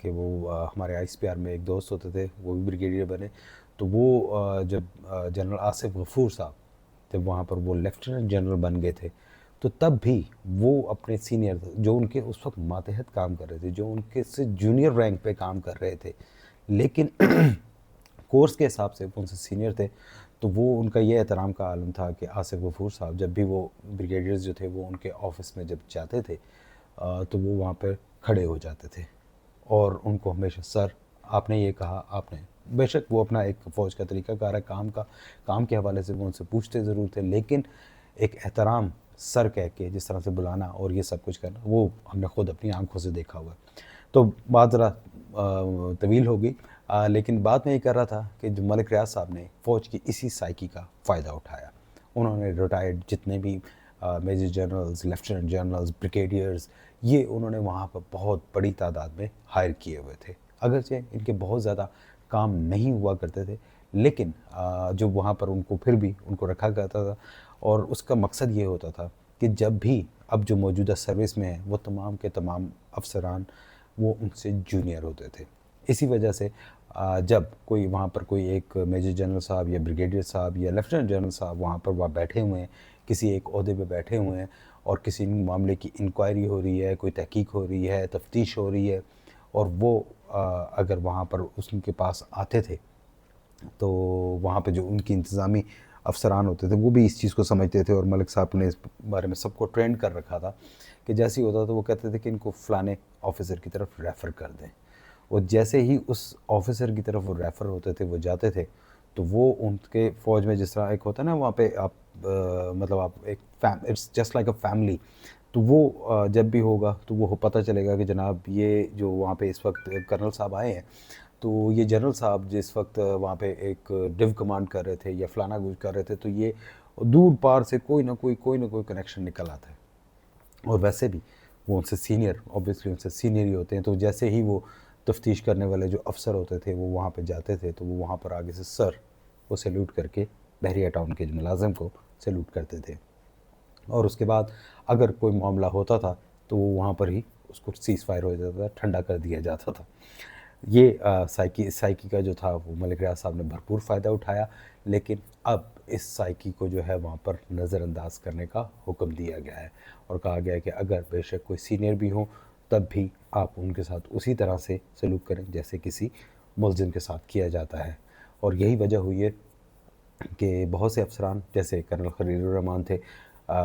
کہ وہ ہمارے ICPR میں ایک دوست ہوتے تھے، وہ بھی بریگیڈیئر بنے. تو وہ جب جنرل آصف غفور صاحب جب وہاں پر وہ لیفٹیننٹ جنرل بن گئے تھے، تو تب بھی وہ اپنے سینئر جو ان کے اس وقت ماتحت کام کر رہے تھے، جو ان کے سے جونیئر رینک پہ کام کر رہے تھے، لیکن کورس کے حساب سے وہ ان سے سینئر تھے، تو وہ ان کا یہ احترام کا عالم تھا کہ آصف غفور صاحب جب بھی وہ بریگیڈیئرز جو تھے وہ ان کے آفس میں جب جاتے تھے تو وہ وہاں پہ کھڑے ہو جاتے تھے اور ان کو ہمیشہ سر آپ نے یہ کہا، آپ نے بے شک وہ اپنا ایک فوج کا طریقہ کار ہے کام کے حوالے سے وہ ان سے پوچھتے ضرور تھے، لیکن ایک احترام سر کہہ کے جس طرح سے بلانا اور یہ سب کچھ کرنا وہ ہم نے خود اپنی آنکھوں سے دیکھا ہوا ہے. تو بات ذرا طویل ہوگی، لیکن بات میں یہ کر رہا تھا کہ جو ملک ریاض صاحب نے فوج کی اسی سائیکی کا فائدہ اٹھایا. انہوں نے ریٹائرڈ جتنے بھی major generals, lieutenant generals, brigadiers, یہ انہوں نے وہاں پر بہت بڑی تعداد میں ہائر کیے ہوئے تھے. اگرچہ ان کے بہت زیادہ کام نہیں ہوا کرتے تھے، لیکن جو وہاں پر ان کو پھر بھی ان کو رکھا کرتا تھا، اور اس کا مقصد یہ ہوتا تھا کہ جب بھی اب جو موجودہ سروس میں ہیں وہ تمام کے تمام افسران وہ ان سے جونیئر ہوتے تھے. اسی وجہ سے جب کوئی وہاں پر کوئی ایک میجر جنرل صاحب یا بریگیڈیئر صاحب یا لیفٹیننٹ جنرل صاحب وہاں بیٹھے ہوئے ہیں، کسی ایک عہدے پہ بیٹھے ہوئے ہیں اور کسی معاملے کی انکوائری ہو رہی ہے، کوئی تحقیق ہو رہی ہے، تفتیش ہو رہی ہے، اور وہ اگر وہاں پر اس کے پاس آتے تھے تو وہاں پہ جو ان کی انتظامی افسران ہوتے تھے وہ بھی اس چیز کو سمجھتے تھے، اور ملک صاحب نے اس بارے میں سب کو ٹرینڈ کر رکھا تھا کہ جیسے ہی ہوتا تھا وہ کہتے تھے کہ ان کو فلانے آفیسر کی طرف ریفر کر دیں. اور جیسے ہی اس آفیسر کی طرف وہ ریفر ہوتے تھے، وہ جاتے تھے، تو وہ ان کے فوج میں جس طرح ایک ہوتا ہے نا وہاں پہ آپ مطلب آپ ایک it's just like a family, تو وہ جب بھی ہوگا تو وہ پتہ چلے گا کہ جناب یہ جو وہاں پہ اس وقت کرنل صاحب آئے ہیں، تو یہ جنرل صاحب جس وقت وہاں پہ ایک ڈیو کمانڈ کر رہے تھے یا فلانا کچھ کر رہے تھے، تو یہ دور پار سے کوئی نہ کوئی کنیکشن نکل آتا ہے. اور ویسے بھی وہ ان سے سینئر، اوبیسلی ان سے سینئر ہی ہوتے ہیں، تو جیسے ہی وہ تفتیش کرنے والے جو افسر ہوتے تھے وہ وہاں پہ جاتے تھے تو وہ وہاں پر آگے سے سر وہ سیلوٹ کر کے بحریہ ٹاؤن کے ملازم کو سیلوٹ کرتے تھے. اور اس کے بعد اگر کوئی معاملہ ہوتا تھا تو وہ وہاں پر ہی اس کو سیز فائر ہو جاتا تھا، ٹھنڈا کر دیا جاتا تھا. یہ سائیکی کا جو تھا وہ ملک ریاض صاحب نے بھرپور فائدہ اٹھایا، لیکن اب اس سائیکی کو جو ہے وہاں پر نظر انداز کرنے کا حکم دیا گیا ہے اور کہا گیا ہے کہ اگر بے شک کوئی سینئر بھی ہوں تب بھی آپ ان کے ساتھ اسی طرح سے سلوک کریں جیسے کسی ملزم کے ساتھ کیا جاتا ہے. اور یہی وجہ ہوئی ہے کہ بہت سے افسران جیسے کرنل خلیل الرحمان تھے،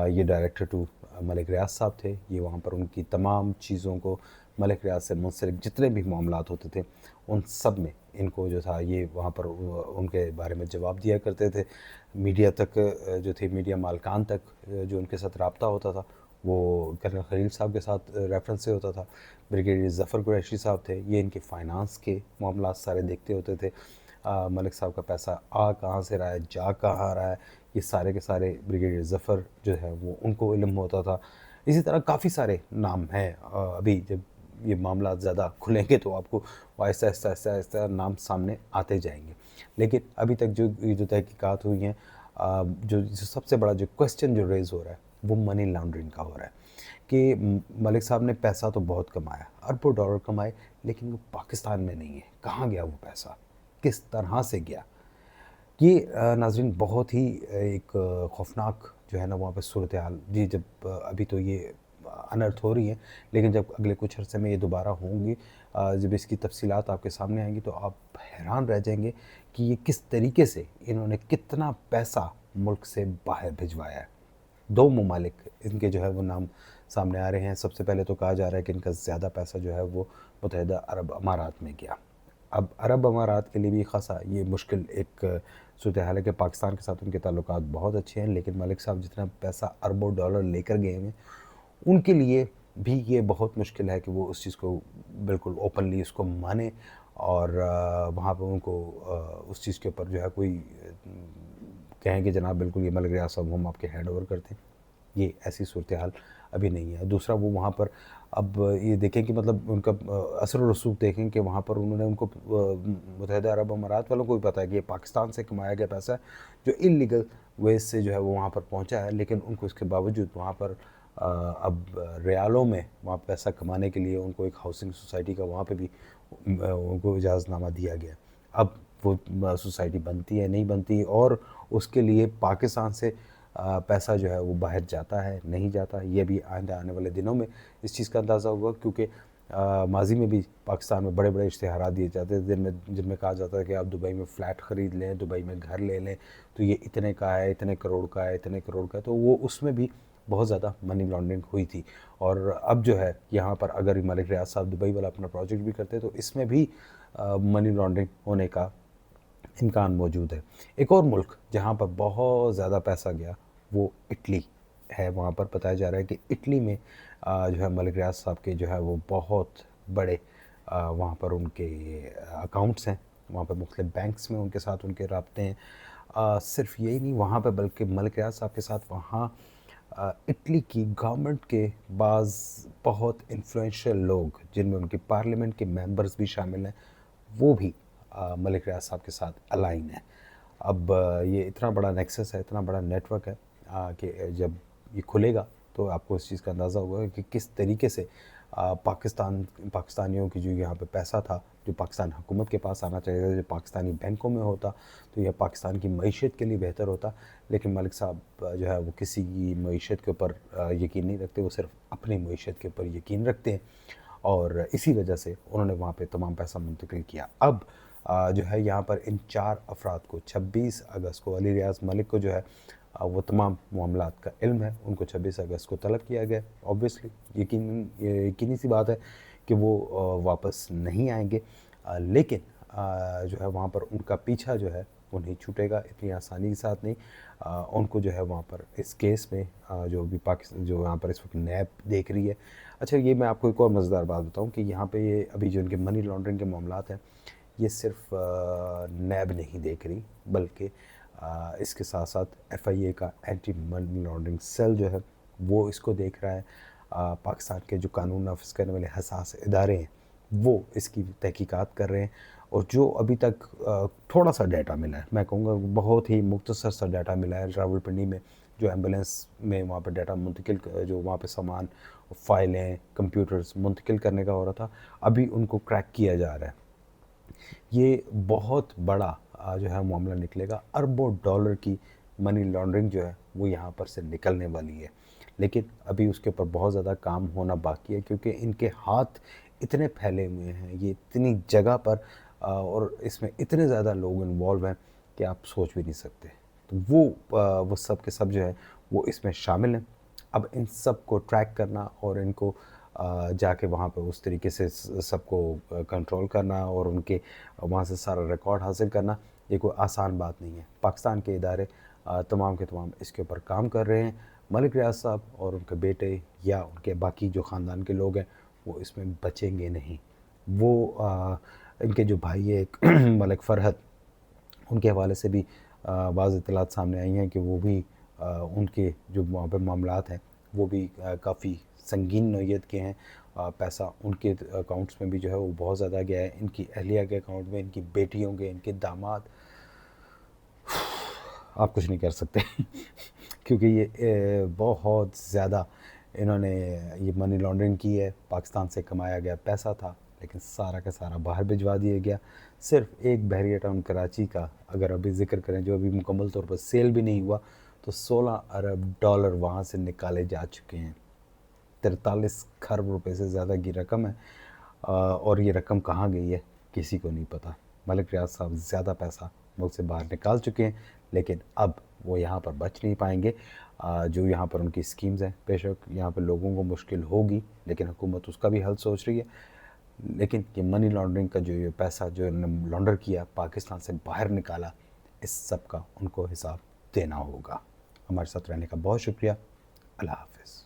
یہ ڈائریکٹر ٹو ملک ریاض صاحب تھے، یہ وہاں پر ان کی تمام چیزوں کو ملک ریاض سے منسلک جتنے بھی معاملات ہوتے تھے ان سب میں ان کو جو تھا یہ وہاں پر ان کے بارے میں جواب دیا کرتے تھے. میڈیا تک جو تھی، میڈیا مالکان تک جو ان کے ساتھ رابطہ ہوتا تھا وہ کرنل خلیل صاحب کے ساتھ ریفرنس سے ہوتا تھا. بریگیڈیئر ظفر قریشی صاحب تھے، یہ ان کے فائنانس کے معاملات سارے دیکھتے ہوتے تھے. ملک صاحب کا پیسہ کہاں سے رہا ہے، جا کہاں رہا ہے، یہ سارے کے سارے بریگیڈیئر ظفر جو ہے وہ ان کو علم ہوتا تھا. اسی طرح کافی سارے نام ہیں، ابھی جب یہ معاملات زیادہ کھلیں گے تو آپ کو آہستہ آہستہ نام سامنے آتے جائیں گے. لیکن ابھی تک جو تحقیقات ہوئی ہیں، جو سب سے بڑا جو کویسچن جو ریز ہو رہا ہے وہ منی لانڈرنگ کا ہو رہا ہے کہ ملک صاحب نے پیسہ تو بہت کمایا، اربوں ڈالر کمائے، لیکن وہ پاکستان میں نہیں ہے. کہاں گیا وہ پیسہ، کس طرح سے گیا؟ یہ ناظرین بہت ہی ایک خوفناک جو ہے نا وہاں پہ صورتحال جی. جب ابھی تو یہ انرتھ ہو رہی ہیں، لیکن جب اگلے کچھ عرصے میں یہ دوبارہ ہوں گی، جب اس کی تفصیلات آپ کے سامنے آئیں گی تو آپ حیران رہ جائیں گے کہ یہ کس طریقے سے انہوں نے کتنا پیسہ ملک سے باہر بھجوایا ہے. دو ممالک ان کے جو ہے وہ نام سامنے آ رہے ہیں. سب سے پہلے تو کہا جا رہا ہے کہ ان کا زیادہ پیسہ جو ہے وہ متحدہ عرب امارات میں گیا. اب عرب امارات کے لیے بھی خاصا یہ مشکل ایک صورتحال ہے کہ پاکستان کے ساتھ ان کے تعلقات بہت اچھے ہیں، لیکن ملک صاحب جتنا پیسہ اربوں ڈالر لے کر گئے ہیں ان کے لیے بھی یہ بہت مشکل ہے کہ وہ اس چیز کو بالکل اوپنلی اس کو مانیں اور وہاں پہ ان کو اس چیز کے اوپر جو ہے کوئی کہیں کہ جناب بالکل یہ ملک ریاض صاحب ہم آپ کے ہینڈ اوور کرتے ہیں. یہ ایسی صورتحال ابھی نہیں ہے. دوسرا وہ وہاں پر اب یہ دیکھیں کہ مطلب ان کا اثر و رسوخ دیکھیں کہ وہاں پر انہوں نے ان کو متحدہ عرب امارات والوں کو بھی پتہ ہے کہ یہ پاکستان سے کمایا گیا پیسہ ہے جو انلیگل ویز سے جو ہے وہ وہاں پر پہنچا ہے، لیکن ان کو اس کے باوجود وہاں پر اب ریالوں میں وہاں پیسہ کمانے کے لیے ان کو ایک ہاؤسنگ سوسائٹی کا وہاں پہ بھی ان کو اجازت نامہ دیا گیا. اب وہ سوسائٹی بنتی ہے نہیں بنتی، اور اس کے لیے پاکستان سے پیسہ جو ہے وہ باہر جاتا ہے نہیں جاتا، یہ بھی آنے والے دنوں میں اس چیز کا اندازہ ہوگا. کیونکہ ماضی میں بھی پاکستان میں بڑے بڑے اشتہارات دیے جاتے تھے جن میں کہا جاتا ہے کہ آپ دبئی میں فلیٹ خرید لیں، دبئی میں گھر لے لیں تو یہ اتنے کا ہے، اتنے کروڑ کا ہے، اتنے کروڑ کا ہے. تو وہ اس میں بھی بہت زیادہ منی لانڈرنگ ہوئی تھی. اور اب جو ہے یہاں پر اگر ملک ریاض صاحب دبئی والا اپنا پروجیکٹ بھی کرتے تو اس میں بھی منی لانڈرنگ ہونے کا امکان موجود ہے. ایک اور ملک جہاں پر بہت زیادہ پیسہ گیا وہ اٹلی ہے. وہاں پر بتایا جا رہا ہے کہ اٹلی میں جو ہے ملک ریاض صاحب کے جو ہے وہ بہت بڑے وہاں پر ان کے اکاؤنٹس ہیں، وہاں پر مختلف بینکس میں ان کے ساتھ ان کے رابطے ہیں. صرف یہی نہیں وہاں پہ بلکہ ملک ریاض صاحب کے ساتھ وہاں اٹلی کی گورنمنٹ کے بعض بہت انفلوئنشل لوگ جن میں ان کی پارلیمنٹ کے ممبرز بھی شامل ہیں وہ بھی ملک ریاض صاحب کے ساتھ الائن ہیں. اب یہ اتنا بڑا نیکسس ہے، اتنا بڑا نیٹ ورک ہے کہ جب یہ کھلے گا تو آپ کو اس چیز کا اندازہ ہوگا کہ کس طریقے سے پاکستانیوں کی جو یہاں پہ پیسہ تھا جو پاکستان حکومت کے پاس آنا چاہیے تھا، جو پاکستانی بینکوں میں ہوتا تو یہ پاکستان کی معیشت کے لیے بہتر ہوتا. لیکن ملک صاحب جو ہے وہ کسی کی معیشت کے اوپر یقین نہیں رکھتے، وہ صرف اپنی معیشت کے اوپر یقین رکھتے ہیں، اور اسی وجہ سے انہوں نے وہاں پہ تمام پیسہ منتقل کیا. اب جو ہے یہاں پر ان 4 افراد کو 26 اگست کو علی ریاض ملک کو جو ہے وہ تمام معاملات کا علم ہے، ان کو 26 اگست کو طلب کیا گیا. اوبویسلی یقینی سی بات ہے کہ وہ واپس نہیں آئیں گے، لیکن جو ہے وہاں پر ان کا پیچھا جو ہے وہ نہیں چھوٹے گا اتنی آسانی کے ساتھ نہیں. ان کو جو ہے وہاں پر اس کیس میں جو بھی پاکستان جو یہاں پر اس وقت نیب دیکھ رہی ہے. اچھا یہ میں آپ کو ایک اور مزیدار بات بتاؤں کہ یہاں پہ یہ ابھی جو ان کے منی لانڈرنگ کے معاملات ہیں یہ صرف نیب نہیں دیکھ رہی بلکہ اس کے ساتھ ساتھ ایف آئی اے کا اینٹی منی لانڈرنگ سیل جو ہے وہ اس کو دیکھ رہا ہے. پاکستان کے جو قانون نافذ کرنے والے حساس ادارے ہیں وہ اس کی تحقیقات کر رہے ہیں. اور جو ابھی تک تھوڑا سا ڈیٹا ملا ہے، میں کہوں گا بہت ہی مختصر سا ڈیٹا ملا ہے راولپنڈی میں جو ایمبولینس میں وہاں پہ ڈیٹا منتقل جو وہاں پہ سامان فائلیں کمپیوٹرز منتقل کرنے کا ہو رہا تھا، ابھی ان کو کریک کیا جا رہا ہے. یہ بہت بڑا جو ہے معاملہ نکلے گا، اربوں ڈالر کی منی لانڈرنگ جو ہے وہ یہاں پر سے نکلنے والی ہے. لیکن ابھی اس کے اوپر بہت زیادہ کام ہونا باقی ہے کیونکہ ان کے ہاتھ اتنے پھیلے ہوئے ہیں، یہ اتنی جگہ پر اور اس میں اتنے زیادہ لوگ انوالو ہیں کہ آپ سوچ بھی نہیں سکتے. تو وہ سب کے سب جو ہے وہ اس میں شامل ہیں. اب ان سب کو ٹریک کرنا اور ان کو جا کے وہاں پہ اس طریقے سے سب کو کنٹرول کرنا اور ان کے وہاں سے سارا ریکارڈ حاصل کرنا یہ کوئی آسان بات نہیں ہے. پاکستان کے ادارے تمام کے تمام اس کے اوپر کام کر رہے ہیں. ملک ریاض صاحب اور ان کے بیٹے یا ان کے باقی جو خاندان کے لوگ ہیں وہ اس میں بچیں گے نہیں. وہ ان کے جو بھائی ہے ایک ملک فرحت، ان کے حوالے سے بھی بعض اطلاعات سامنے آئی ہیں کہ وہ بھی ان کے جو وہاں پہ معاملات ہیں وہ بھی کافی سنگین نوعیت کے ہیں. پیسہ ان کے اکاؤنٹس میں بھی جو ہے وہ بہت زیادہ گیا ہے، ان کی اہلیہ کے اکاؤنٹ میں، ان کی بیٹیوں کے، ان کے داماد. آپ کچھ نہیں کر سکتے کیونکہ یہ بہت زیادہ انہوں نے یہ منی لانڈرنگ کی ہے. پاکستان سے کمایا گیا پیسہ تھا لیکن سارا کا سارا باہر بھجوا دیا گیا. صرف ایک بحریہ ٹاؤن کراچی کا اگر ابھی ذکر کریں جو ابھی مکمل طور پر سیل بھی نہیں ہوا تو 16 ارب ڈالر وہاں سے نکالے جا چکے ہیں. 43 کھرب روپے سے زیادہ کی رقم ہے، اور یہ رقم کہاں گئی ہے کسی کو نہیں پتہ. ملک ریاض صاحب زیادہ پیسہ ملک سے باہر نکال چکے ہیں لیکن اب وہ یہاں پر بچ نہیں پائیں گے. جو یہاں پر ان کی اسکیمز ہیں بے شک یہاں پر لوگوں کو مشکل ہوگی لیکن حکومت اس کا بھی حل سوچ رہی ہے. لیکن یہ منی لانڈرنگ کا جو یہ پیسہ جو لانڈر کیا پاکستان سے باہر نکالا، اس سب کا ان کو حساب دینا ہوگا. ہمارے ساتھ رہنے کا بہت شکریہ. اللہ حافظ.